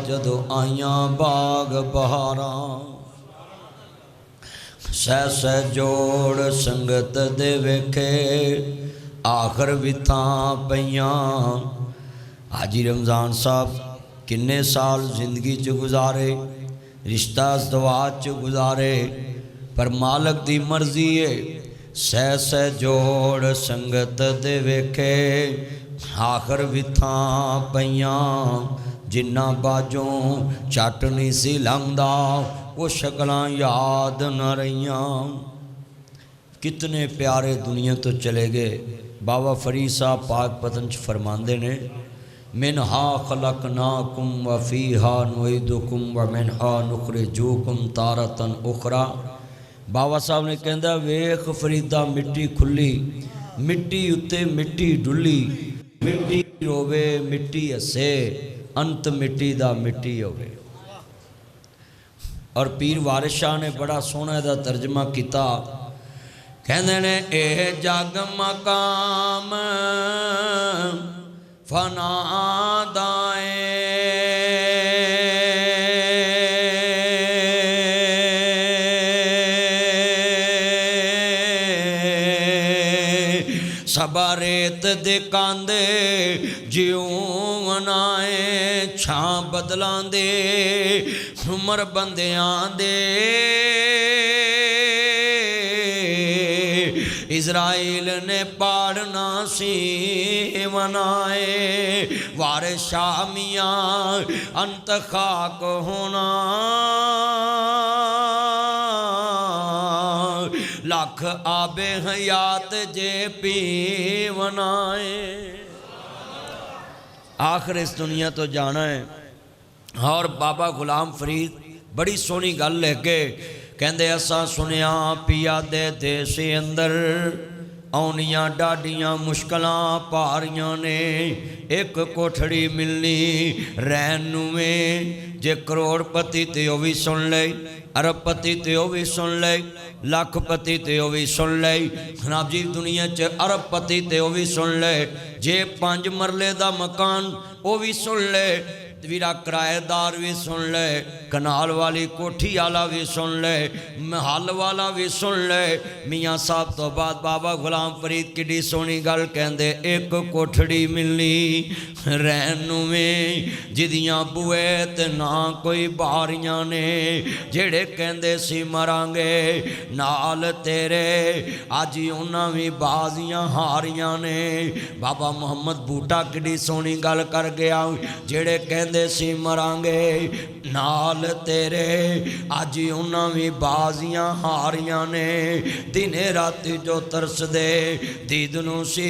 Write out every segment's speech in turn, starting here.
जदों आईयां बाग बहारां। सह सह जोड़ संगत दे वेखे आखर विथां पईयां। हाजी रमज़ान साहब किन्ने साल जिंदगी च गुजारे, रिश्ता ज़दवाज च गुजारे, पर मालक दी मर्जी है। सह सह जोड़ संगत दे वेखे आखर विथां पईयां। जिन्ना बाजों झट नहीं सी लंघदा वो शक्लां याद न रहियां। कितने प्यारे दुनिया तो चले गए। बाबा फरीद साहब पाक पतन च फरमांदे ने, मिनहा खलकनाकुम व फीहा नुईदुकुम व मिनहा नुखरिजुकुम तारतन उखरा। बाबा साहब ने कहंदा, वेख फरीदा मिट्टी खुली, मिट्टी उत्ते मिट्टी डुली, मिट्टी रोवे मिट्टी हसे, अंत मिट्टी दा मिट्टी होवे। और पीर वारिस शाह ने बड़ा सोहना दा तर्जमा किया, कहंदे ने ए जग मकाम फना दाए, सबा रेत दे कांदे जिऊं मनाए, छां बदलां दे उमर बंदियां दे। इज़राइल ने पाड़ना सी मनाए, वारे शामियाँ अंत खाक होना। लख आबे हयात जे पी बनाए। आखिर इस दुनिया तो जाना है। और बाबा गुलाम फरीद बड़ी सोहनी गल लेके कहंदे, असां सुनिया पिया दे देश अंदर आउनियां डाडियां मुश्किलां भारियां ने। एक कोठड़ी मिलनी रहन नूं, जे करोड़पति ते ओ भी सुन ले, अरबपति ते ओ भी सुन ले, लखपति ते ओ भी सुन ले। जनाब जी दुनिया च अरबपति ते ओ भी सुन ले, जे 5 मरले दा मकान ओ भी सुन ले, वीरा किराएदार भी सुन ले, कनाल वाली कोठी वाला भी सुन ले, महल वाला भी सुन ले। मियाँ साहब तो बाद बाबा गुलाम फरीद किड्डी सोहनी गल कहंदे, एक कोठड़ी मिलनी रहन में जिदियां बुए ते ना कोई बारियां ने। जेड़े कहंदे सी मरांगे नाल तेरे, अज उन्हां भी बाजियां हारियां ने। बाबा मुहम्मद बूटा किड्डी सोहनी गल कर गया, जेड़े कहंदे सी मरांगे नाल तेरे, अज उन्हां भी बाजियां हारियां ने। दिने राती जो तरस दे दीद नूं सी,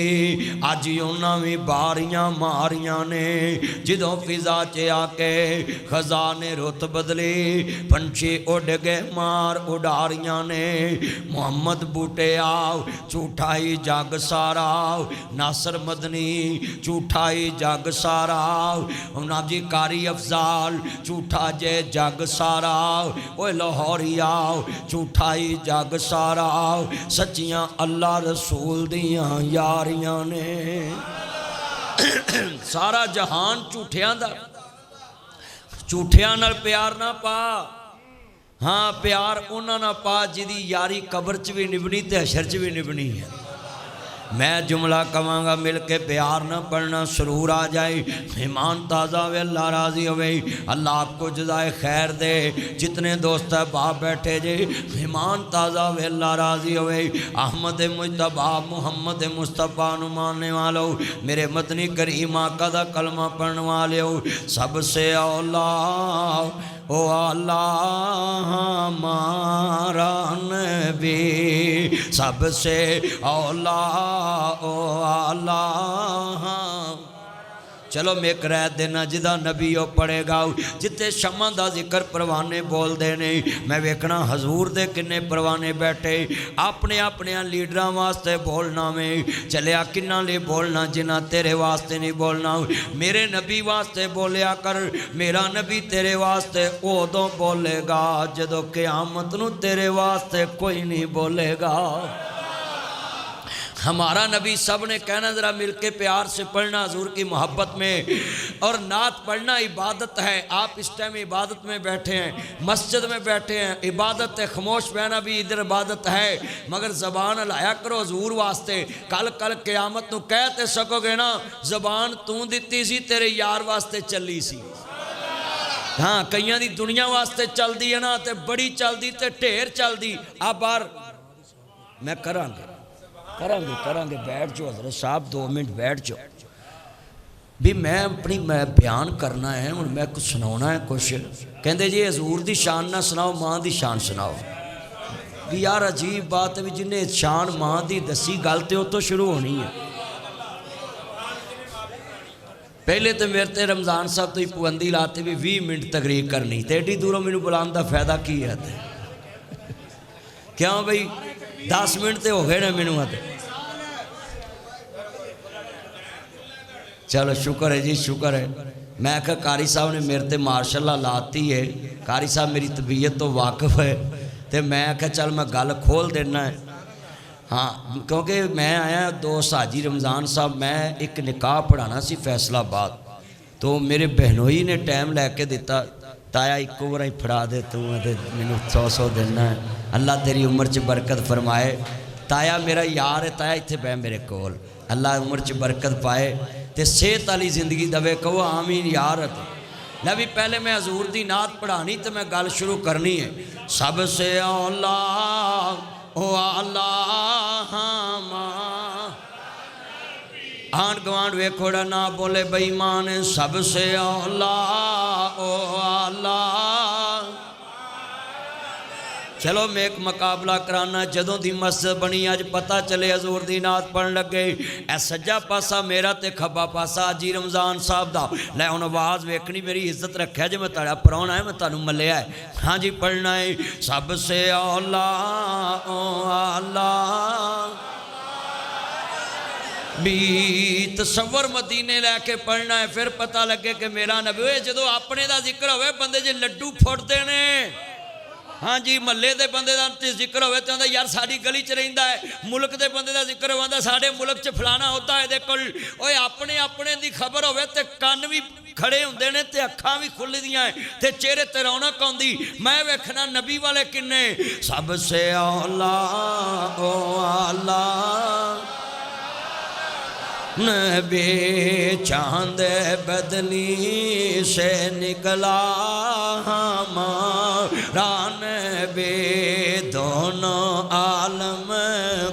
अज उन्हां भी बारियां मारियां ने। जदों फिजा च आके खजाने रुत बदली, पंछी उड़ गए मार उडारियां ने। मुहम्मद बूटे आओ झूठाई जग सारा, नासर मदनी झूठाई जग सारा, नाब जी कारी अफजाल झूठा जे जग सारा। ओए लाहौरी आओ झूठाई जग सारा, सच्चियां अल्लाह रसूल दियां यारियां ने। सारा जहान झूठियां दा, झूठियां नाल प्यार ना पा। हाँ प्यार उन्हां नाल पा जिदी यारी कबर च भी निभनी ते हशर च भी निभनी है। मैं जुमला कवांगा मिल के प्यार न पढ़ना सुरूर आ जाए, ईमान ताज़ा वे अल्लाह राज़ी होवे। अल्लाह आपको जज़ाए खैर दे। जितने दोस्त है बाप बैठे जे, ईमान ताज़ा वे अल्लाह राज़ी होवे। अहमद मुजतबा मुहम्मद मुस्तफ़ा नु मानने वालों, मेरे मदनी करीम आका दा कलमा पढ़ने वाले हो, सबसे औला ओ अल्लाह हमारा नबी, सबसे औला ओ अल्लाह। चलो मैं एक राय देना, जिदा नबी वो पढ़ेगा, जिते शमा का जिक्र परवाने बोलते ने, मैं वेखना हजूर दे किन्ने परवाने बैठे। अपने अपने लीडर वास्ते बोलना में चलिया, किन्ना ले बोलना जिन्ना तेरे वास्ते नहीं बोलना। मेरे नबी वास्ते बोलिया कर, मेरा नबी तेरे वास्ते उदों बोलेगा जदों क़यामत नूं तेरे वास्ते कोई नहीं बोलेगा। हमारा नबी सब ने कहना ज़रा मिल के प्यार से पढ़ना हजूर की मोहब्बत में। और नात पढ़ना इबादत है। आप इस टाइम इबादत में बैठे हैं, मस्जिद में बैठे हैं, इबादत है। खामोश बहना भी इधर इबादत है, मगर ज़बान हलाया करो हजूर वास्ते। कल क़यामत नूं कह ते सकोगे ना ज़बान तू दिती सी, तेरे यार वास्ते चली सी। हाँ, कईयां दी दुनिया वास्ते चलदी है ना, तो बड़ी चलदी ते ढेर चलदी। आ बाहर मैं करांगे करांगे बैठ जाओ हज़रत साहब, 2 मिनट बैठ जाओ भी मैं बयान करना है। हुण मैं कुछ सुनाना है कुछ। कहते जी हजूर की शान ना सुनाओ, माँ की शान सुनाओ। भी यार अजीब बात है भी जिन्हें शान माँ की दसी गल तो उतो शुरू होनी है। पहले तो मेरे ते रमज़ान साहब तो ही पाबंदी लाती भी 20 मिनट तकरीर करनी, तो एडी दूरों मैनू बुलाने का फायदा की है? क्यों बई 10 मिनट तो हो गए ना मैनू। चलो शुक्र है जी, शुक्र है। मैं आखा कारी साहब ने मेरे ते मार्शल्ला लाती है, कारी साहब मेरी तबीयत तो वाकिफ है, तो मैं आखा चल मैं गल खोल देना है। हाँ, क्योंकि मैं आया दोस्त हाजी रमज़ान साहब, मैं एक निकाह पढ़ाना सी फैसलाबाद, तो मेरे बहनोई ने टाइम लैके दिता, ताया इक्को बार ही फड़ा दे तू, मैनू 100 देना है, अल्लाह तेरी उम्र च बरकत फरमाए। ताया मेरा यार है, ताया इत्थे बह मेरे कोल, अल्लाह उम्र च बरकत पाए ते सेहत वाली जिंदगी दवे, कहो आमीन यार। लै भी पहले मैं हजूर दी नात पढ़ानी तो मैं गल शुरू करनी है। सबसे औला ओ आला आंड गवांड वेखोड़ा ना बोले बेईमान, सबसे औला ओ आला। चलो मैं एक मुकाबला कराना, जदों दी मस्जिद बनी अज पता चले हजूर दी नात पढ़न लगे, ए सज्जा पासा मेरा ते खब्बा पासा हाजी रमज़ान साहब दा। लै हुण आवाज़ वेखनी, मेरी इज्जत रखिया जे मैं तुहाडा परौना है, मैं तुहानूं मल्लिया है। हाँ जी पढ़ना है, सबसे औला ओ आला। भी तसव्वुर मदीने लैके पढ़ना है, फिर पता लगे कि मेरा नबी। जदों अपने दा जिक्र होवे बंदे जे लड्डू फुटदे ने। हाँ जी, महल्ले के बंदे का जिक्र हो तो आंदा यार साड़ी गली च रहिंदा है, मुल्क के बंदे का जिक्र होता साढ़े मुल्क च फलाना होता है कोल। ओए अपने अपने की खबर होवे ते कान भी खड़े होंदे ने ते अखां भी खुलदियां ते चेहरे ते रौनक आउंदी। मैं वेखना नबी वाले किन्ने, सबसे औला ओ आला नबी चांद बदली से निकला हमारा नबी, दोनों आलम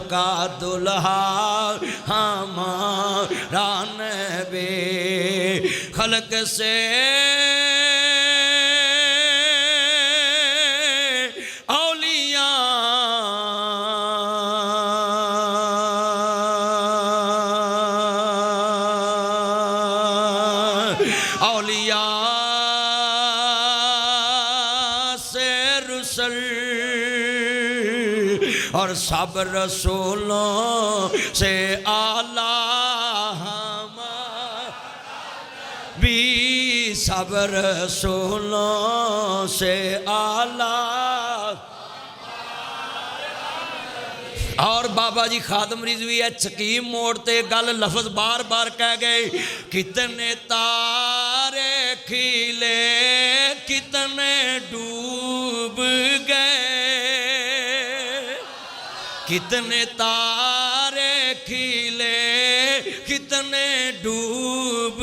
का दुल्हा हमारा नबी। खलक से और सब रसूलों से आला भी, सब रसूलों से आला। और बाबा जी खादम रिजवी है छकीम मोड़ ते गल लफ्ज बार बार कह गए, कितने तारे खिले कितने डूब गए, कितने तारे खिले कितने डूब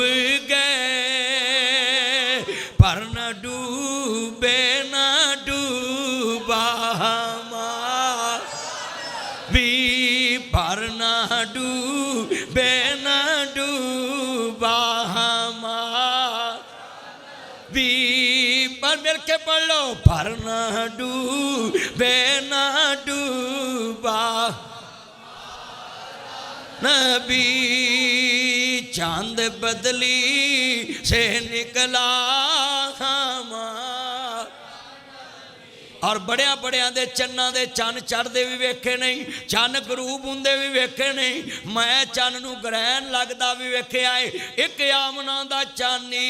गए, पर न डूबे न डूबा भी, पर न डूबे न डूबा भी। पर मिल के पढ़ लो, पर न डूबे न डूबा नबी, चांद बदली से निकला हमारा। और बड़िया बड़िया दे चन्ना दे चन चढ़ते भी वेखे नहीं, चन गरूब होंदे भी वेखे नहीं। मैं चन नूं ग्रहण लगदा भी वेख्या है। एक आमना दा चानी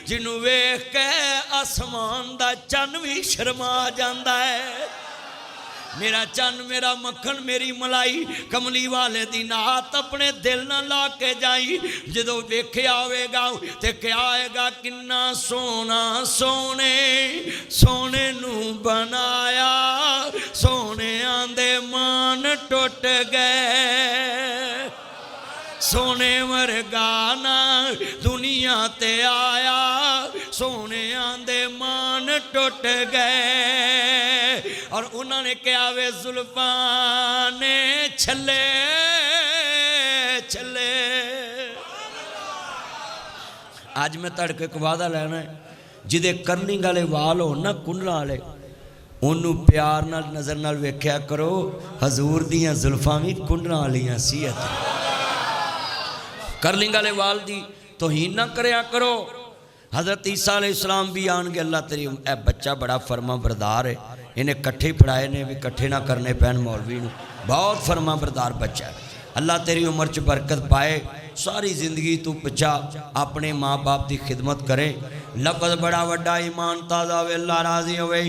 जिन्हों वेख के आसमान दा चन भी शर्मा जाता है। मेरा चन मेरा मक्खन मेरी मलाई कमली वाले दी नात अपने दिल ना ला के जाई जदों वेख्या होवेगा ते क्या आएगा किन्ना सोना सोने सोने नू बनाया सोने आंदे मान टुट गए सोने वर्गा ना दुनिया ते आया सोने आंदे मान टुट गए और उन्होंने क्या वे जुल्फा ने छले छले आज मैं तड़के एक वादा लेना है जिदे करनिंग वाले वाल हो ना कुंडलां वाले उन्होंने प्यार नाल नज़र नाल वेख्या करो हजूर दियां जुल्फां भी कुंडलां वालियां सी करलिंग वाले वाल दी तौहीन ना करया करो हज़रत ईसा अलैहिस्सलाम भी आन गए अल्लाह तेरी ए बच्चा बड़ा फरमा बरदार है इन्हें कट्ठे पढ़ाए ने भी कट्ठे ना करने पैन मौलवी नूं बहुत फरमा बरदार बच्चा है अल्लाह तेरी उम्र च बरकत पाए सारी जिंदगी तू बच्चा अपने माँ बाप की खिदमत करे लफज बड़ा वड्डा ईमान ताज़ा वे अल्लाह राजी होवे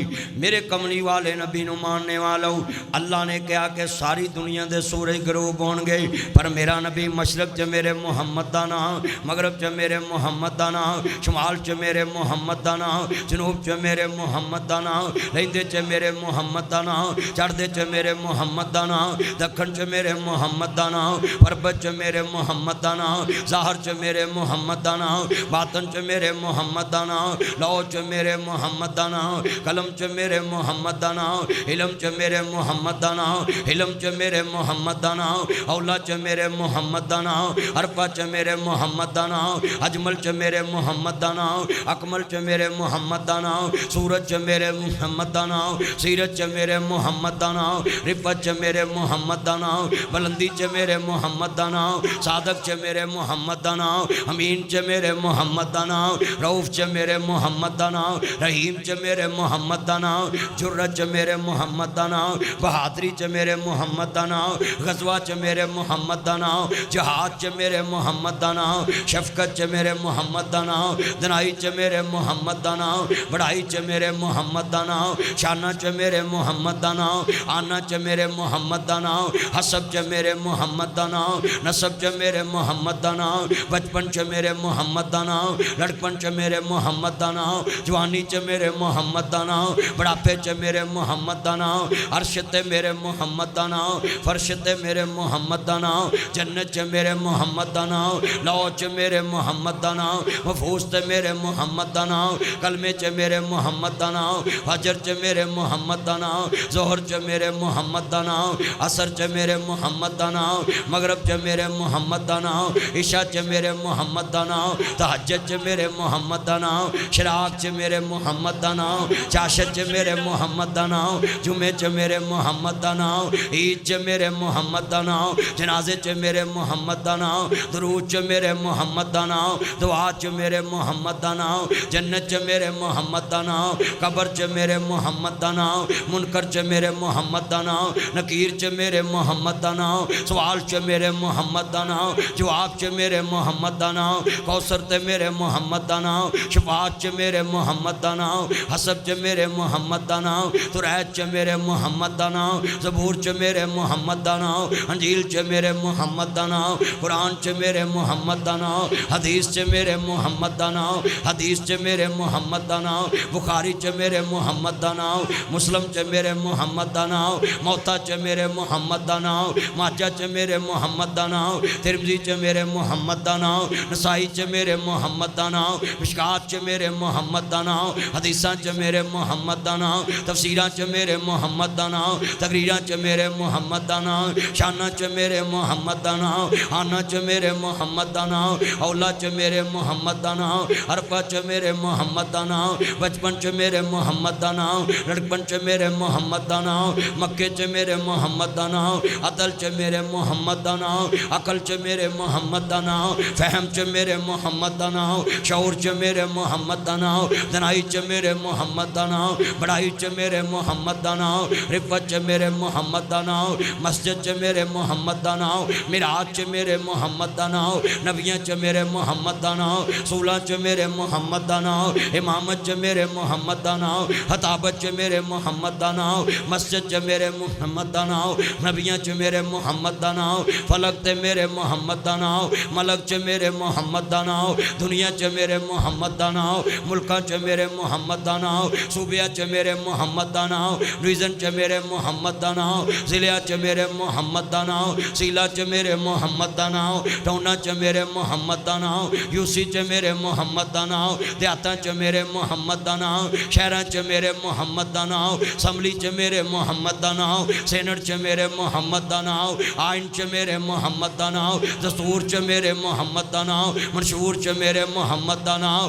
मेरे कमली वाले नबी नूं मानने वालों अल्लाह ने कहा कि सारी दुनिया के सूरज गरूब होणगे पर मेरा नबी मशरक च मेरे मुहम्मद दा नाम मगरब च मेरे मुहम्मद दा नाम शुमाल च मेरे मुहम्मद दा नाम जनूब च मेरे मुहम्मद दा नाम लहिंदे च मेरे मुहम्मद दा नाम चढ़दे च मेरे मुहम्मद दा नाम दखन च मेरे मुहम्मद दा नाम परबत च मेरे मुहम्मद दा नाम ज़ाहर च मेरे मुहम्मद दा नाम बातन च मेरे मुहम्मद दा नाम लौ च मेरे मुहम्मद दा नाम कलम च मेरे मुहम्मद दा नाम इलम च मेरे मुहम्मद दा नाम इलम च मेरे मुहम्मद दा नाम औला च मेरे मुहम्मद दा नाम अरफा च मेरे मुहम्मद दा नाम अजमल च मेरे मुहम्मद दा नाम अकमल च मेरे मुहम्मद दा नाम सूरज च मेरे मुहम्मद दा नाम सीरत च मेरे मुहम्मद दा नाम रिफत च मेरे मुहम्मद दा नाम बुलंदी च मेरे मुहम्मद दा नाम सादक च मेरे मुहम्मद दा नाम अमीन च मेरे मुहम्मद दा नाम रऊफ च मेरे मुहम्मद दा नाम रहीम च मेरे मुहम्मद दा नाम जुर्रत च मेरे मुहम्मद दा नाम बहादरी च मेरे मुहम्मद दा नाम गजवा च मेरे मुहम्मद दा नाम जहाद च मेरे मुहम्मद दा नाम शफकत च मेरे मुहम्मद दा नाम दनाई च मेरे मुहम्मद दा नाम बढ़ाई च मेरे मुहम्मद दा नाम शाना च मेरे मुहम्मद दा नाम आना च मेरे मुहम्मद दा नाम हसब च मेरे मुहम्मद दा नाम नसब च मेरे मुहम्मद दा नाम बचपन च मेरे मुहम्मद दा नाम लड़कपन च मेरे मुहम्मद दा नाम जवानी च मेरे मुहम्मद दा नाम बुढ़ापे च मेरे मुहम्मद दा नाम अर्श ते मेरे मुहम्मद दा नाम फर्श ते मेरे मुहम्मद दा नाम जन्नत च मेरे मुहम्मद दा नाम लौ च मेरे मुहम्मद दा नाम महफूज ते मेरे मुहम्मद दा नाम कलमे च मेरे मुहम्मद दा नाम फजर च मेरे मुहम्मद दा नाम जोहर च मेरे मुहम्मद दा नाम असर च मेरे मुहम्मद दा नाम मगरब च मेरे मुहम्मद दा नाम इशा च मेरे मुहम्मद दा नाम तहज्जुद च मेरे मुहम्मद दा नाम शराक च मेरे मुहम्मद दा नाम चाशत च मेरे मुहम्मद दा नाम जुमे च मेरे मुहम्मद दा नाम ईद च मेरे मुहम्मद दा नाम जनाजे च मेरे मुहम्मद दा नाम दरूद च मेरे मुहम्मद दा नाम दुआ च मेरे मुहम्मद दा नाम जन्नत च मेरे मुहम्मद दा नाम कब्र च मेरे मुहम्मद दा नाम मुनकर च मेरे मुहम्मद दा नाम नकीर च मेरे मुहम्मद दा नाम सवाल च मेरे मुहम्मद दा नाम जवाब च मेरे मुहम्मद दा नाम कौसर ते मेरे मुहम्मद दा नाम शफात च मेरे मुहम्मद दा नाम हसब च मेरे मुहम्मद दा नाम तुरैत च मेरे मुहम्मद दा नाम ज़बूर च मेरे मुहम्मद दा नाम अंजील च मेरे मुहम्मद दा नाम कुरान च मेरे मुहम्मद दा नाम हदीस च मेरे मुहम्मद दा नाम हदीस च मेरे मुहम्मद दा नाम बुखारी च मेरे मुहम्मद दा नाम मुस्लिम च मेरे मुहम्मद दा नाम मौता च मेरे मुहम्मद दा नाम माजा च मेरे मुहम्मद दा नाम तिरमिज़ी च मेरे मुहम्मद दा नाम नसाई च मेरे मुहम्मद दा नाम मिशकात च मेरे मुहम्मद दा नाम हदीसां च मेरे मुहम्मद दा नाम तफसीरां च मेरे मुहम्मद दा नाम तकरीरां च मेरे मुहम्मद दा नाम शाना च मेरे मुहम्मद दा नाम आना च मेरे मुहम्मद दा नाम औला च मेरे मुहम्मद दा नाम अरफा च मेरे मुहम्मद दा नाम बचपन च मेरे मुहम्मद दा नाम लड़कपन च मेरे मुहम्मद दा नाम मक्के च मेरे मुहम्मद दा नाम अदल च मेरे मुहम्मद दा नाम अकल च मेरे मुहम्मद दा नाम फहम च मेरे मुहम्मद दा नाम शऊर च मेरे मेरे मुहम्मद दा नाम, दनाई च मेरे मुहम्मद दा नाम, बड़ाई च मेरे मुहम्मद दा नाम, रिफत च मेरे मुहम्मद दा नाम, मस्जिद च मेरे मुहम्मद दा नाम, मिराज च मेरे मुहम्मद दा नाम, नबियां च मेरे मुहम्मद दा नाम, सूला च मेरे मुहम्मद दा नाम, इमामत च मेरे मुहम्मद दा नाम, खताबत च मेरे मुहम्मद दा नाम, मस्जिद च मेरे मुहम्मद दा नाम, नबियां च मेरे मुहम्मद दा नाम, फलक ते मेरे मुहम्मद दा नाम, मलक च मेरे मुहम्मद दा नाम, दुनिया च मेरे मुहम्मद दा नाम, मुल्कां च मेरे मुहम्मद दा नाम, सूबिया च मेरे मुहम्मद दा नाम, डिवीजन च मेरे मुहम्मद दा नाम, जिलिया च मेरे मुहम्मद दा नाम, सीला च मेरे मुहम्मद दा नाम, टौना च मेरे मुहम्मद दा नाम, यूसी च मेरे मुहम्मद दा नाम, देहातां च मेरे मुहम्मद दा नाम, शहरां च मेरे मुहम्मद दा नाम, असम्बली च मेरे मुहम्मद दा नाम, सेनेट च मेरे मुहम्मद दा नाम, आइन च मेरे मुहम्मद दा नाम, दस्तूर च मेरे मुहम्मद दा नाम, मंशूर च मेरे मुहम्मद दा नाम।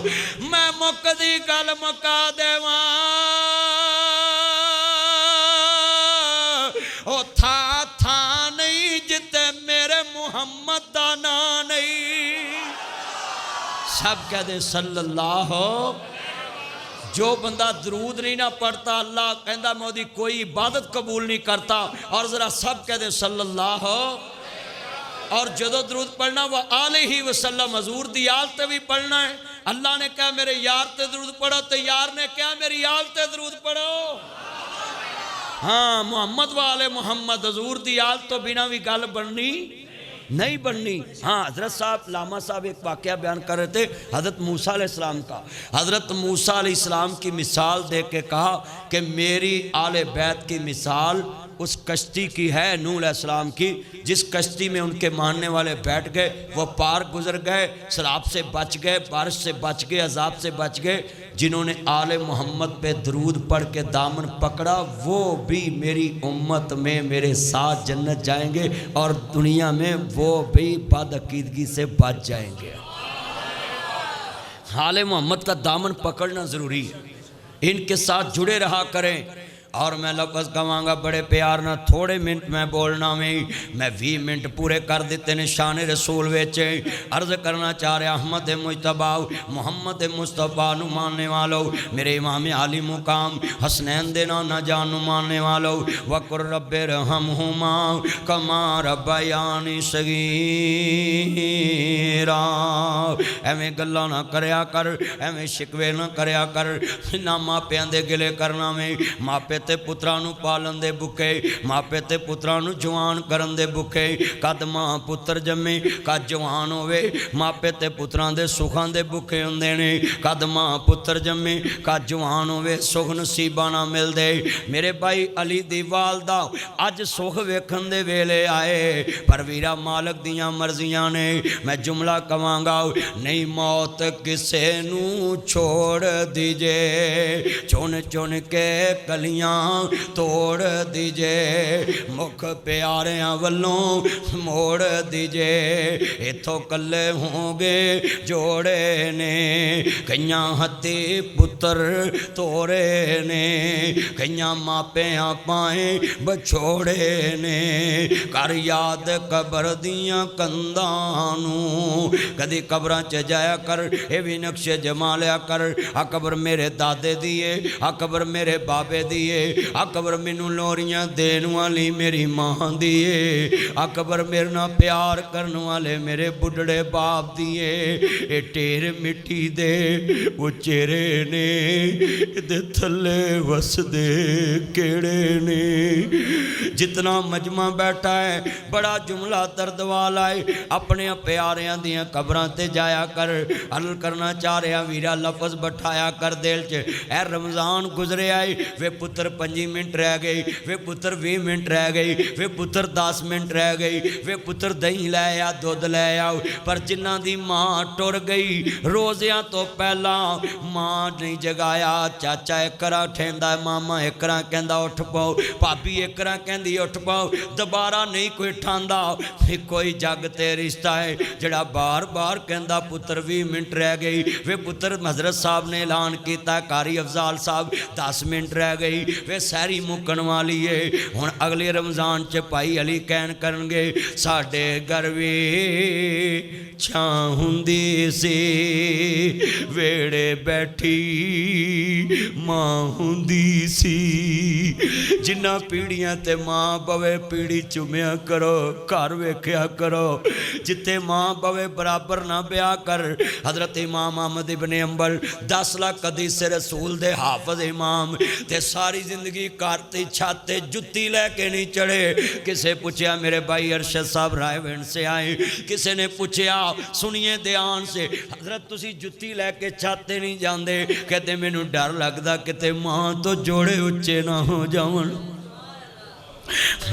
मैं मुकदी गल मुका देवां ओ था नहीं जिते मेरे मुहम्मद दा नाम नहीं। सब कह दे सल्लल्लाहु। जो बंदा दरूद नहीं ना पढ़ता अल्लाह कहता मैं उसकी कोई इबादत कबूल नहीं करता। और ज़रा सब कह दे सल्लल्लाहु। और जदों दरूद पढ़ना वह अलैहि वसल्लम हजूर दी आल ते भी पढ़ना है। अल्लाह ने कहा मेरे यार ते दरूद पढ़ो, तो यार ने कहा मेरी आल ते दरूद पढ़ो। हाँ, मोहम्मद वाले मोहम्मद हजूर दी आल तो बिना भी गल बननी नहीं बननी। हाँ, हज़रत साहब लामा साहब एक वाक़या बयान कर रहे थे हज़रत मूसा अलैहिस्सलाम का। हज़रत मूसा अलैहिस्सलाम की मिसाल दे के कहा कि मेरी आले बैत की मिसाल उस कश्ती की है नूह अलैहिस्सलाम की, जिस कश्ती में उनके मानने वाले बैठ गए, वो पार गुजर गए, सैलाब से बच गए, बारिश से बच गए, अजाब से बच गए। जिन्होंने आले मोहम्मद पे दरूद पढ़ के दामन पकड़ा वो भी मेरी उम्मत में मेरे साथ जन्नत जाएंगे और दुनिया में वो भी बदअकीदगी से बच जाएंगे। आले मोहम्मद का दामन पकड़ना ज़रूरी है, इनके साथ जुड़े रहा करें। और मैं लफ्ज़ कहांगा बड़े प्यार ना, थोड़े मिनट मैं बोलना में मैं 20 मिनट पूरे कर दिते ने शान रसूल विच। अर्ज़ करना चाह रहा अहमद मुजतबा मुहम्मद मुस्तफ़ा नू मानने वालों, मेरे इमाम आली मुकाम हसनैन दे नाना जान नू मानने वालों, वकुर रब्बे रहमहुमा कमा रब्बयानी सगीरा। एवें गल्लां ना करया कर, एवें शिकवे ना करया कर, ना मापियां दे गिले करना में। मापे ते पुत्रां नू पालन दे भुखे, मापे ते पुत्रां नू जवान करन दे भुखे। कद मां पुत्र जम्मे कद जवान होवे, मापे ते पुत्रां दे सुखां दे भुखे हुंदे ने। कद मां पुत्र जम्मे कद जवान होवे, सुख नसीबा ना मिलदे। मेरे भाई अली दी वालदा अज सुख वेखण दे वेले आए, पर वीरा मालक दियां मर्जियां ने। मैं जुमला कवांगा नहीं मौत किसे नू छोड़ दीजे, चुन चुन के कलियां तोड़ दीजे, मुख प्यारियां वल्लों मोड़ दीजे। इथों कल्ले होंगे जोड़े ने, कईयां हत्ती पुत्र तोरे ने, कईयां मापियां पाए बछोड़े ने। कर याद कबर दियां कंधां नू, कदी कबरां च जाया कर, ये भी नक्शे जमा लिया कर। आ कबर मेरे दादे दी है, आ कबर मेरे बाबे दी है, आ कबर मैनू लोरियां देन वाली मेरी मां दी है, आ कबर मेरे नाल प्यार करने वाले मेरे बुढ़ड़े बाप दी है। ये ढेर मिट्टी दे वो चेहरे ने, इहदे थल्ले वसदे केड़े ने। जितना मजमा बैठा है बड़ा जुमला दर्द वाला है, अपने प्यारियां दियां कबरां ते जाया कर। हल करना चाह रहा वीरा लफज बैठाया कर दिल च। ए रमज़ान गुजरे आए वे पुत्र 5 मिनट रह गई, वे पुत्र 20 मिनट रह गई, वे पुत्र 10 मिनट रह गई, वे पुत्र दही लै आ दुध लै आओ। पर जिन्हां दी मां टुर गई रोज़ियां तो पहला, मां नहीं जगाया। चाचा एकरा ठेंदा, मामा एकरा कहंदा उठ पाओ, भाभी एकरा कहंदी उठ पाओ, दोबारा नहीं कोई ठांदा। कोई जग ते रिश्ता है जड़ा बार बार कहंदा पुत्र 20 मिनट रह गई। वे पुत्र हजरत साहब ने ऐलान किया, कारी अफजाल साहब 10 मिनट रह गई, वे सैरी मुकन वाली है। हुण अगले रमज़ान च भाई अली कहन करनगे साडे घर वी छां हुंदी सी, वेड़े बैठी मां हुंदी सी। जिन्ना पीढ़ियां ते मां बवे पीढ़ी चुमिया करो, घर वेख्या करो। जिथे मां बवे बराबर ना ब्याह कर। हजरत इमाम अहमद इब्ने अंबल 10 लाख हदीस रसूल दे हाफज इमाम ते सारी जिंदगी कारती छाते जुत्ती लैके नहीं चढ़े। किसे पूछया मेरे भाई अरशद साहब रायवेंड से आए, किसी ने पूछया सुनिए ध्यान से हजरत तुसी जुत्ती लैके छाते नहीं जाते। कहते मैनू डर लगता किते मां तो जोड़े उच्चे ना हो जावन।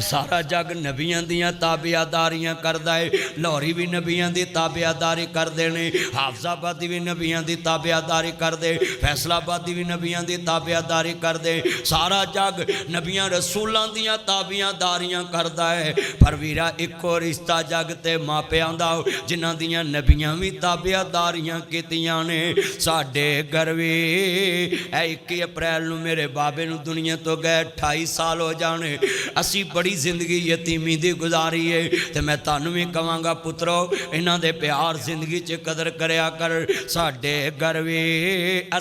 सारा जग नबियां दियां ताबियादारियां करदा है। लाहौरी भी नबियां दी ताबियादारी करदे ने, हाफजाबादी भी नबियां दी ताबियादारी करदे, फैसलाबादी भी नबियां दी ताबियादारी करदे। सारा जग नबियां रसूलां दियां ताबियादारियां करदा है। पर वीरा इको रिश्ता जग ते मापियां दा जिन्हां दियां नबियां भी ताबियादारियां कीतियां ने। साडे घर वी 21 अप्रैल नूं मेरे बाबे नूं दुनिया तो गए 28 साल हो जाने। असी बड़ी जिंदगी यतीमी दी गुजारी है। तो मैं तुहानू भी कहांगा पुत्रो इन्हां दे प्यार जिंदगी च कदर करया कर। साडे घर वी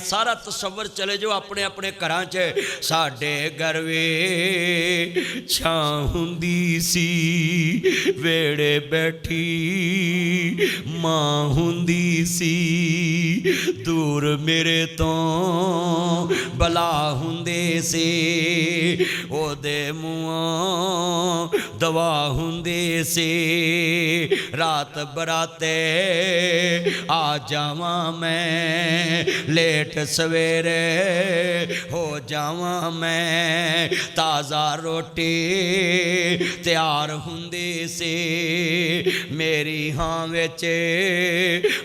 सारा तसव्वुर चले जो अपने अपने घरां च। साडे घर वी छां हुंदी सी, वेड़े बैठी मां हुंदी सी। दूर मेरे तो बला हुंदे सी, ओदे मुँह दवा हुंदे से। रात बराते आ जावा मैं, लेट सवेरे हो जावा मैं। ताज़ा रोटी तैयार हुंदी से, मेरी हाँ विच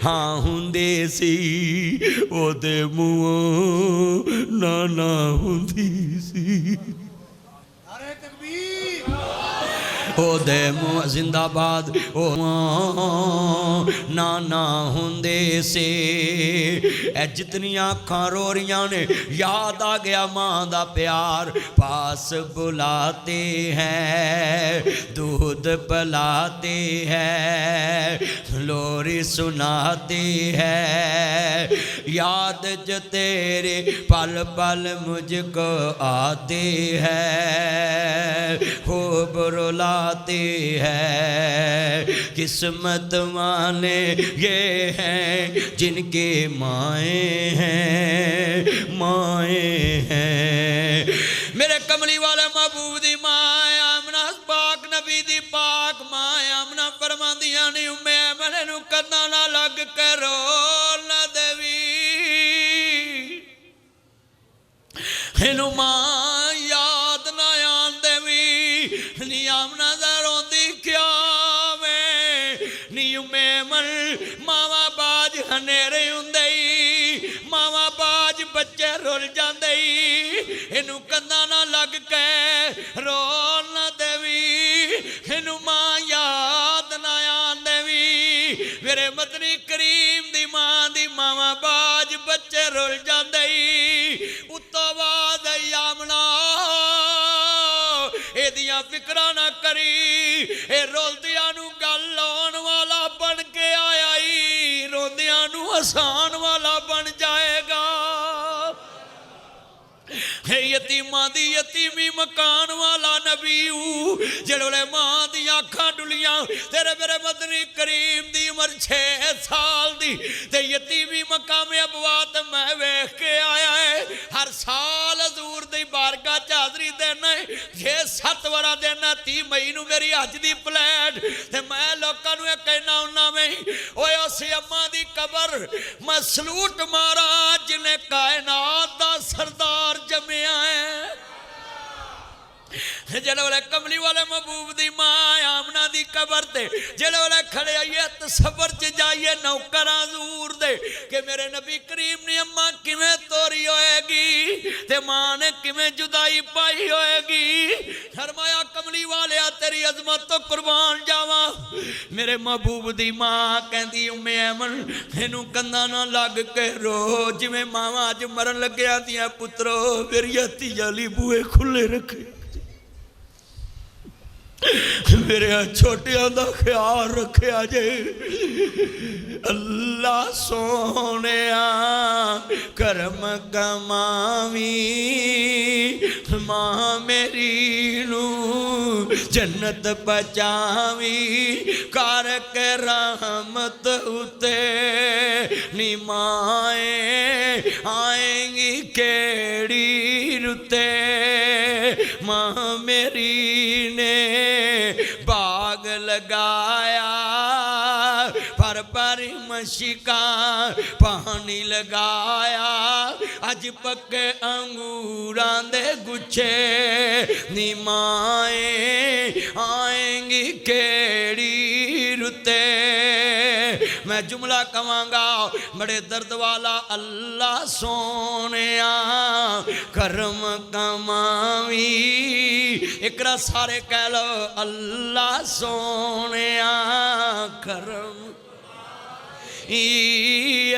हाँ हुंदी सी। ओदे मुँह ना हुंदी सी। ओ दे मुँह जिंदाबाद ओ नाना हुंदे से। ए जितनियां अखां रो रहियां ने याद आ गया मां दा प्यार। पास बुलाते हैं दूध पिलाते हैं, लोरी सुनाते हैं। याद जो तेरे पल पल मुझको आते हैं, खूब रुलाते हैं। किस्मत वाले ये हैं जिनके माए हैं। मेरे कमली वाले महबूब दी माए आमना पाक नबी दी पाक माए आमना फरमांदियां नी उम्मे मैंने नू कदा ना लग के रो ना देवी। इनू मां याद ना आन देवी। नी आमना दा रोंदी क्या वे नी उम्मे मन मावा बाज हनेरे हुंदे मावा बाज बच्चे रुल जांदे। इनू कंधा ना लग के रो ना देवी। इनू मां याद ना आन देवी। मेरे मदनी करीम दी मां दी मावा बाज बच्चे रुल जांदे। उतो बाद आमना एदियां फिक्रा ना करी। ए रोंदियां नू गल आउण वाला बन के आया ही रोंदियां नू हसान वाला बन जाएगा। यतीमा दी यतीमी मकान वाला नबी जेड़े मां दी अखां डुलियां तेरे मेरे मदनी करीम दी उम्र 6 साल दी ते यतीमी मकाम अबवात मैं वेख के आया है। हर साल हजूर दी बारगाह च हाजरी देना 6-7 वारा देना। 30 मई नू मेरी अज दी फ्लैट ते मैं लोकां नू कहना हुन्ना मैं ओए उस अम्मा दी कबर मैं सलूट मारा जिन्हें कायनात दा सरदार जमिया है। जेड़े वाले कमली वाले महबूब दी मां आमना दी कबर ते जेड़े वाले खड़े आइए तसव्वुर च जाइए नौकर हजूर दे कि मेरे नबी करीम ने अम्मा किवें तोरी होएगी ते मां ने किवें जुदाई पाई होएगी। फरमाया कमली वाले तेरी अजमत तो कुर्बान जावा मेरे महबूब दी मां कहती उम्मे ऐमन इनू कंधा ना लग के रो जिवें मावां अज मरन लग्या दियां पुत्रो मेरी हत्ती जाली बूहे खुले रखे मेरे छोटिया का ख्याल रखा जे अल्लाह सोने करम कमावी मां मेरी नू जन्नत बचावी कर के रहमत उते नी माए आएंगी केड़ी रुते मां मेरी ने बाग लगाया पर मशिका पानी लगाया अज पक्के अंगूरां दे गुच्छे नी माए आएंगी केड़ी रुते मैं जुमला कवांगा बड़े दर्द वाला अल्लाह सोने करम कमावी इकरा सारे कह लो अल्लाह सोने करम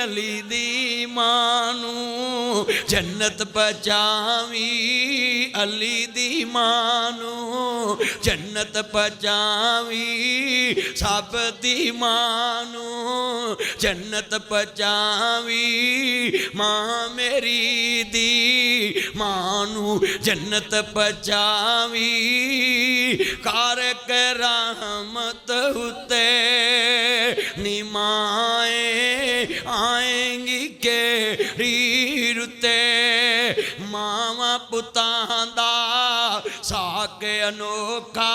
अली दी मानू जन्नत पचावी अली दी मानू जन्नत पचावी सब दी मानू जन्नत पचावी मां मेरी दी मानू जन्नत पचावी कर के रहमत उते नी माए आएंगी केड़ी रुते मावा पुतां दा साके अनोखा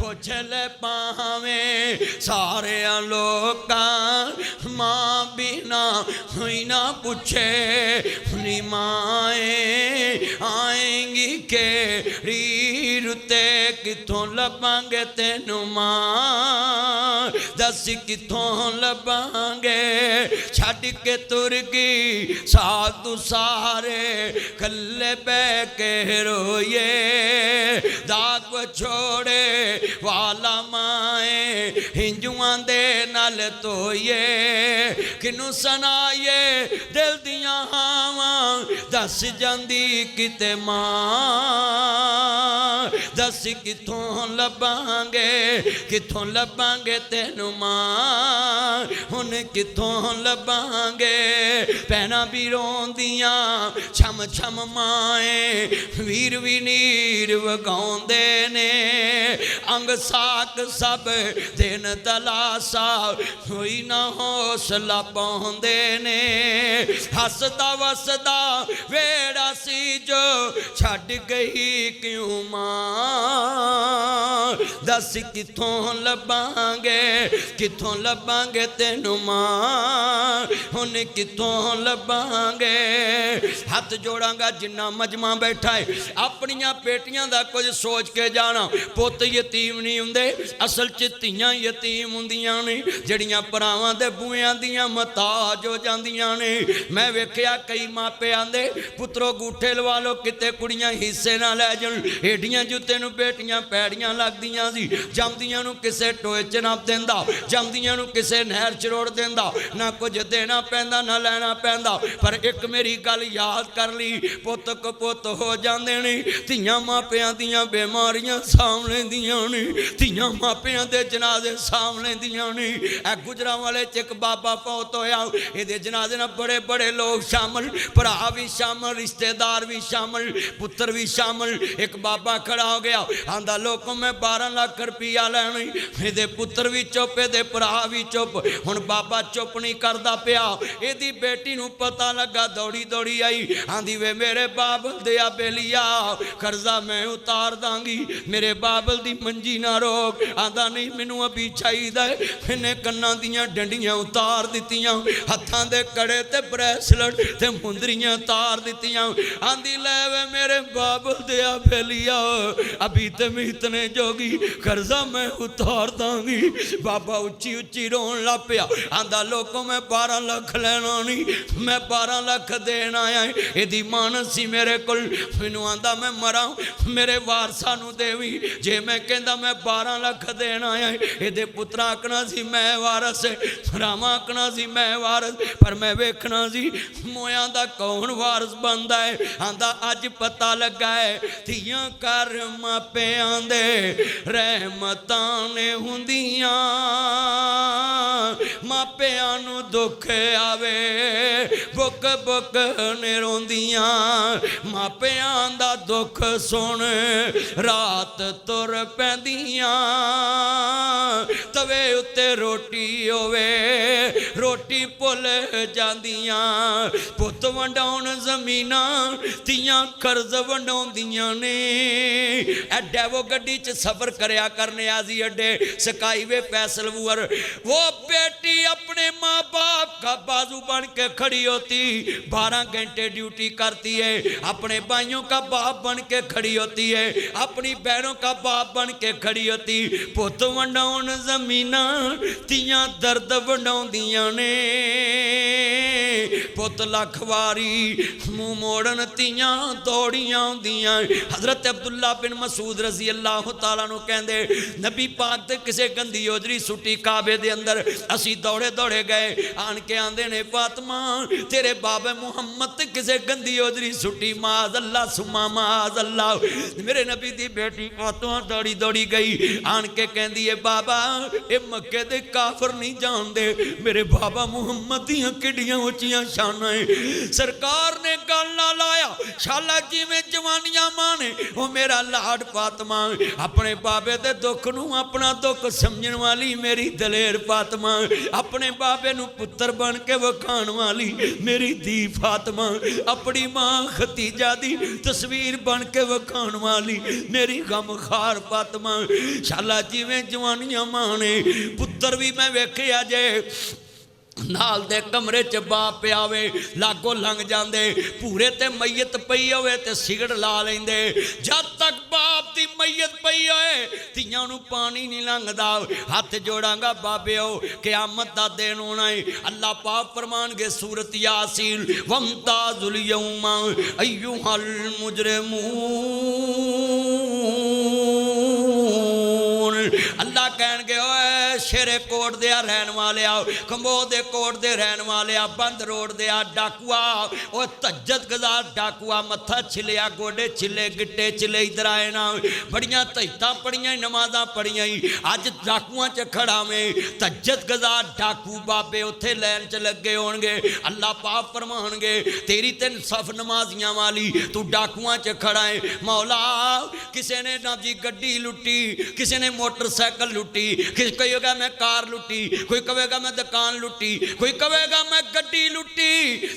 पुछ ले पावें सारे लोकां मां बिना हुई ना पूछे नी माए आएंगी केड़ी रुते किथों लभांगे तेनू मां दस किथों लभांगे छड़ के तुर गई साधु सारे कल्ले बह के रोए दाग छोड़े वाला माए हिंजुआं दे नाल तोए किनू सुनाइए दिल दियां हावां दस जांदी किते मां दस किथों लभांगे तेनू मां हुन किथों लभांगे भैणां भी रोंदियां छम छम माए वीर भी नीर वगाउंदे ने अंग साक सब दिन तलासा होई ना हौसला पाउंदे ने हसदा वसदा वेड़ा सी जो छड़ गई क्यों मां दस किथों लभांगे तेनू मां हुन किथों लभांगे हथ जोड़ांगा जिन्ना मजमा बैठा है अपनियां बेटियां दा कुछ सोच के जाना पुत यतीम नहीं हुंदे असल च धीआं यतीम हुंदियां ने जड़ियां भरावां दे बूहियां दियां मताज हो जांदियां ने मैं वेखिया कई मापे आंदे पुत्रो गूठे लवा लो किते कुड़ियां हिस्से ना लै जाण एडियां जुत्ते नूं बेटियां पैड़ियां लगदियां सी जमदियां नूं किसे टोए च ना देंदा जमदियां नूं किसे नहर च रोड़ देंदा ना कुछ देना पैंदा ना लैना पैंदा पर एक मेरी गल याद कर ली पुत कपुत हो जांदे ने धीआं मापियां दियां बीमारियां साम लैंदियां ने धीआं मापियां दे जनाजे साम लैंदियां ने ए गुजरां वाले च एक बाबा फौत होया इहदे जनाजे नाल बड़े बड़े लोग शामिल भरा भी शामिल रिश्तेदार भी शामिल पुत्र भी शामिल एक बाबा खड़ा हो गया आंदा लोगों मैं 12 लाख रुपया लैनी इहदे पुत्र भी चुप इहदे भरा भी चुप हुण बाबा चुप नहीं करदा पिया इहदी बेटी नूं पता लगा दौड़ी दौड़ी आई आंदी वे मेरे बाबल दिया बेलिया कर्जा मैं उतार दांगी मेरे बाबल दी मंजी ना रोक आंदा नहीं मैनू अभी चाहिदा इन्हें कन्नां दियां डंडियां उतार दित्तियां हत्थां दे कड़े ते ब्रेसलेट ते मुंदरियां उतार दित्तियां आंदी ले वे मेरे बाबल दिया बेलिया अभी ते मैं इतने जोगी कर्जा मैं उतार दांगी बाबा उच्ची उच्ची रोन लग पिया। आंदा लोगों मैं 12 लाख लेना नहीं, मैं 12 लाख देन आया। यदि मान सी मेरे को, मैनू आंदा मैं मरा मेरे वारसा नू देवी। जे मैं कहता मैं 12 लाख देन आया, ये पुत्रा आखना सी मैं वारस, भरावा आखना सी मैं वारस, पर मैं वेखना सी मोया दा कौन वारस बनता है। आंदा अज पता लगा है धियां कर मापियां दे रहमतां ने हुंदियां, मापियां नू दुख आवे बुक बुक ने रोंदियां। मापियां दा दुख सुन रात तुर पैंदियां, तवे उत्ते रोटी होवे रोटी भुल जांदियां। पुत वंडाउण ज़मीनां तियां कर्ज वंडाउंदियां ने। एडे वो गड्डी च सफर करया करने आजी अड्डे स्काई वे फैसल वूअर, वो बेटी अपने माँ बाप का बाजू बन के खड़ी होती, 12 घंटे ड्यूटी करती है, अपने भाइयों का बाप बन के खड़ी होती है, अपनी बहनों का बाप बन के खड़ी होती। पुत वंडाउण ज़मीनां तियां दर्द वंडाउंदियां ने। पुत लख वारी मुँह मोड़न तियां दौड़ियां आउंदियां। हज़रत अब्दुल्ला बिन मसूद रज़ी अल्लाह तआला नु कहंदे नबी पाक ते किसे गंदी ओजरी सुटी काबे दे अंदर, असी दौड़े दौड़े गए, आन के आंदे ने फातिमा तेरे बाबे मुहम्मद ते किसे गंदी ओजरी सुटी, माज़ अल्लाह सुमा माज़ अल्लाह। मेरे नबी दी बेटी फातिमा दौड़ी दौड़ी गई, आन के कहंदी है बाबा ये मक्के दे काफर नहीं जानते मेरे बाबा मुहम्मद दियां किड्डियां उच्चियां शानां है। सरकार ने गल ना लाया, शाला जिवें जवानियां माने वो मेरा लाड फातिमा, अपने बाबे दे दुख नू अपना दुख समझण वाली मेरी दलेर फातिमा, अपने बाबे नू पुत्र बन के वखाण वाली मेरी धी फातिमा, अपनी मां खतीजा दी तस्वीर बन के वखाण वाली मेरी गमखार फातिमा। शाला जिवें जवानियां माने पुत्र भी मैं वेखिया जे नाल दे कमरे च बाप पियावे लागो लंघ जांदे, पूरे ते मैयत पई होवे ते सिगड़ ला लेंदे। जब तक बाप दी मैयत पई होए तियां नू पानी नहीं लंघदा। हथ जोड़ांगा बाबेओ क़यामत दा दिन होना है। अल्लाह पाक फरमानगे सूरत यासीन वमताजुल यौमा अय्युहल मुजरिमून। अल्लाह कहणगे ओए शेरे कोट दे रहन वाले आओ, कंबो दे कोट दे रहन वाले आ, बंद रोड दे आ डाकुआ, ओ तज्जत गजार डाकुआ, मत्था छिलिया गोडे छिले गिट्टे छिले, इधर आए ना बड़ियां तहता पड़ियां नमाज़ां पड़ियां, अज डाकुआं च खड़ा में तज्जत गजार डाकू बाबे उत्थे लैन च लगे होणगे। अल्लाह पाक फरमाणगे तेरी ते सफ नमाजियां वाली तू डाकुआं च खड़ा है। मौला किसी ने ना जी गड्डी लुटी, किसी ने मोटरसाइकिल लुटी, कोई कहेगा मैं कार लुटी, कोई कहेगा मैं दुकान लुटी, कोई कहेगा मैं गड्डी लुटी।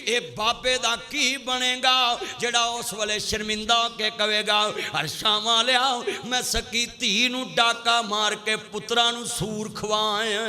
ये बाबे दा की बनेगा जेड़ा उस वाले शर्मिंदा के कहेगा हर्षां वालिया मैं सकी धी नू डाका मार के पुत्रा नू सूर खवाया।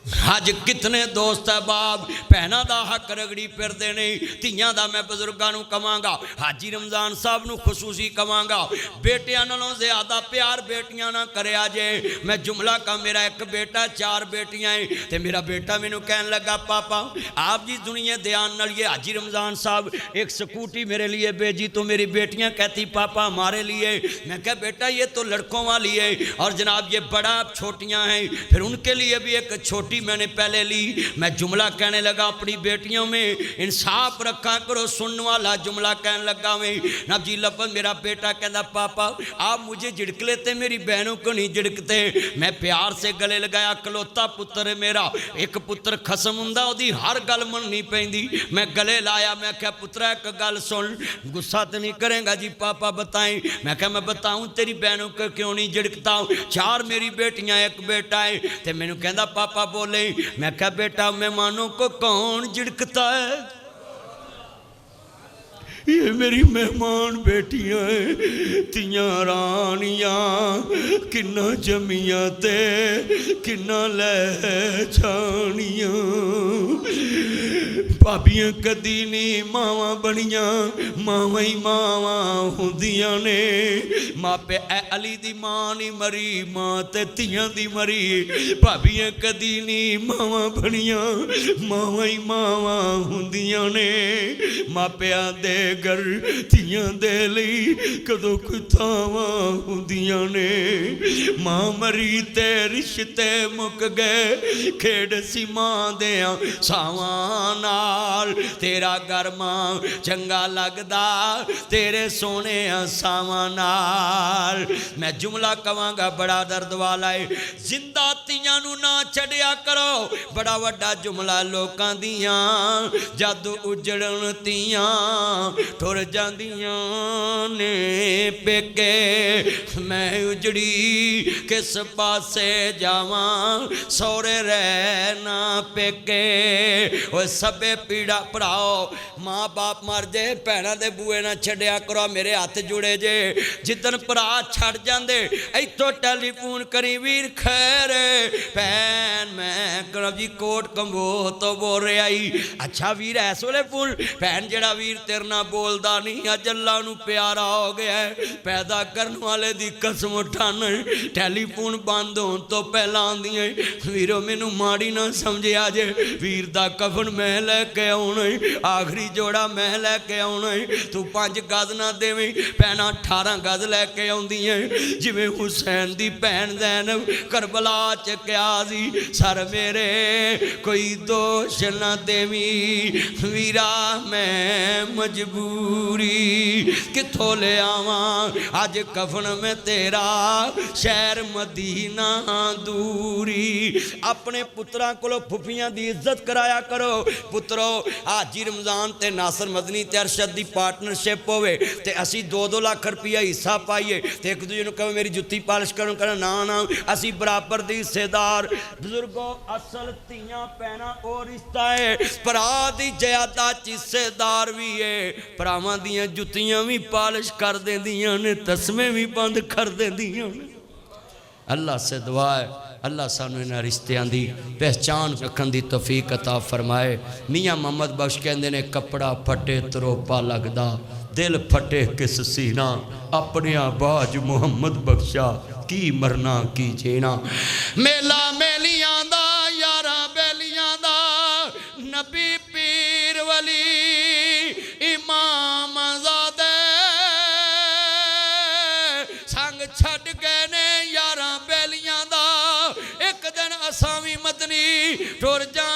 अज कितने दोस्त है बाप भैनों का हक रगड़ी फिरते नहीं। धियां का मैं बजुर्गों को कहांगा, हाजी रमजान साहब नू खसूसी कहांगा बेटियां नालों ज़्यादा प्यार बेटियां ना करया जे। मैं जुमला का मेरा एक बेटा 4 बेटियां है, तो मेरा बेटा मैनू कहन लगा पापा आप जी दुनिया ध्यान नाल ये हाजी रमजान साहब एक स्कूटी मेरे लिए भेजी, तो मेरी बेटियां कहती पापा हमारे लिए। मैं कहा बेटा ये तो लड़कों वाली है और जनाब ये बड़ा छोटियां हैं, फिर उनके लिए भी एक छोटी मैंने पहले ली। मैं जुमला कहने लगा अपनी बेटियों में इंसाफ रखा करो, सुनने वाला जुमला कहने लगा मैं ना जी लफज। मेरा बेटा कहता पापा आप मुझे झिड़क लेते मेरी बहनों को नहीं झिड़कते। मैं प्यार से गले लगाया, कलोता पुत्र है मेरा, एक पुत्र खसम हुंदा ओदी हर गल मननी पैंदी। मैं गले लाया, मैं क्या पुत्रा एक गल सुन, गुस्सा तो नहीं करेगा जी पापा बताएं। मैं क्या मैं बताऊं तेरी बहनों को क्यों नहीं झिड़कता, 4 मेरी बेटियां एक बेटा है। तो मैनू कहता पापा बोले। मैं कहा बेटा मेहमानों को कौन झिड़कता है, ये मेरी मेहमान बेटियां तियां रानियां किन्ना जमियां ते किन्ना लै जानियां भाबियां कदी नहीं मावां बनियां मावां ही मावां हुंदियां ने मापे ए अली दी मां नहीं मरी मां ते तियां दी मरी भाबियां कदी नहीं मावां बनियां मावां ही मावां हुंदियां ने मापियां दे घर तियां दे लई कदों कोई थावां हुंदियां ने मां मरी ते रिश्ते मुक गए खेड सी मां देयां सावां नाल तेरा घर मां चंगा लगदा तेरे सोने सावां नाल मैं जुमला कवांगा बड़ा दर्द वाला है जिंदा तियां नू ना छड्या करो बड़ा वड्डा जुमला लोकां दियां जद उजड़न तियां टुर जांदियां ने पेके मैं उजड़ी किस पासे जावां सौरे रहना पेके ओए सबे पीड़ा भराओ माँ बाप मर जे भैणां दे बूए ना छड्या करो मेरे हथ जुड़े जे जिदन भरा छड़ जांदे इत्थों टैलीफोन करी वीर खैर भैन मैं करब जी कोट कंबो तो बोल रहा ही अच्छा वीर इस वेले फोन भैन जड़ा वीर तेरे नाल बोलदा नहीं अज अल्लाह नू प्यारा हो गया है पैदा करने वाले दी कसम उठान टैलीफोन बंद होने तो पहला आंदियां वीरो मैनू माड़ी ना समझिया जे वीर दा कफन मैं लैके आउणा आखिरी जोड़ा मैं लैके आउणा तू 5 गज ना देवीं भैणां 18 गज लैके आउंदियां जिवें हुसैन दी भैन ज़ैनब करबला च क्या सी सर मेरे कोई दोष ना देवीं वीरा मैं मजबूरी किथों ले आवां अज कफन में तेरा शहर मदीना दूरी अपने पुत्रां कोलों फुफियां दी इज्जत कराया करो पुत्रो हाजी रमजान ते नासर मदनी ते अरशद दी पार्टनरशिप होवे ते असी 2-2 लाख रुपया हिस्सा पाइए ते एक दूजे नूं कहे मेरी जुत्ती पालिश करो कहना ना ना असी बराबर दी हिस्सेदार बुजुर्गो असल धीआं भैणां ओ रिश्ता है भरा दी ज़्यादा हिस्सेदार भी है भरावां दियां जुत्तियां भी पालिश कर देंदियां ने तस्मे भी बंद कर देंदियां ने अल्लाह से दुआ है अल्लाह सानू इन्हां रिश्तियां दी पहचान रखन दी तौफीक अता फरमाए मियाँ मोहम्मद बख्श कहंदे ने कपड़ा फटे तरोपा लगदा दिल फटे किस सीना अपने बाज मुहम्मद बख्शा की मरना की जीना मेला मेलियां दा यारा बेलियां दा नबी पीर वली इमाम ज़ादे संग छड़ गए ने यारा बेलियां दा एक दिन असां भी मदनी टुर जा